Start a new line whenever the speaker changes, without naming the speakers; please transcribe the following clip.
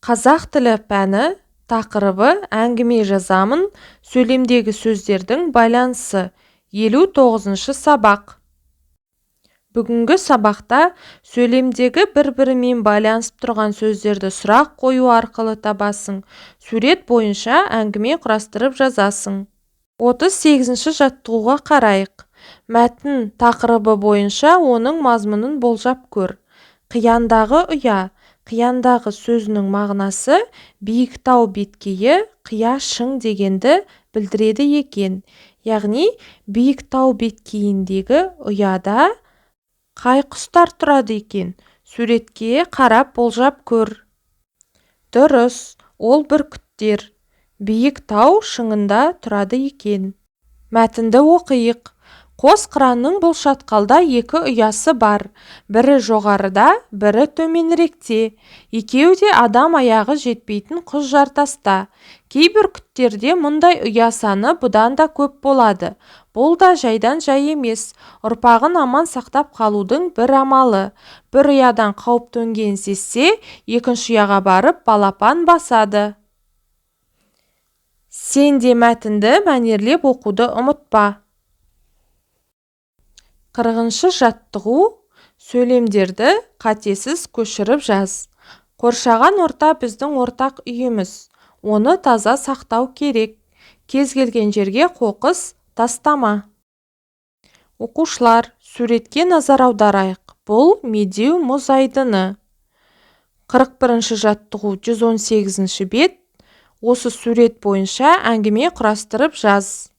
Қазақ тілі пәні тақырыбы әңгіме жазамын, сөйлемдегі сөздердің байланысы. 59-шы сабақ. Бүгінгі сабақта сөйлемдегі бір-бірімен байланысып тұрған сөздерді сұрақ қою арқылы табасың. Сурет бойынша әңгіме құрастырып жазасың. 38-ші жаттығуға қарайық. Мәтін тақырыбы бойынша оның мазмұнын болжап көр. Қияндағы ұя. Қияндағы сөзінің мағынасы биік тау беткейі, қия шың дегенді білдіреді екен. Яғни, биік тау беткейіндегі ұяда қай құстар тұрады екен? Суретке қарап болжап көр. Дұрыс, ол бүркіттер. Биік тау шыңында тұрады екен. Мәтінді оқиық. Қос қыранның бұл шатқалда екі ұясы бар. Бірі жоғарыда, бірі төменіректе. Екеуі де адам аяғы жетпейтін құз жартаста. Кей бүркіттерде мұндай ұя саны бұдан да көп болады. Бұл да жайдан жай емес. Ұрпағын аман сақтап қалудың бір амалы. Бір ұядан қауіп төнгенін сезсе, екінші ұяға барып балапан басады. Сен де мәтінді мәнерлеп оқуды ұмытпа. 40-шы жаттығу. Сөйлемдерді қатесіз көшіріп жаз. Қоршаған орта біздің ортақ үйіміз. Оны таза сақтау керек. Кез келген жерге қоқыс тастама. Оқушылар, суретке назар аударайық. Бұл медеу мұз айдыны. 41-ші жаттығу 118-ші бет. Осы сурет бойынша әңгіме құрастырып жаз.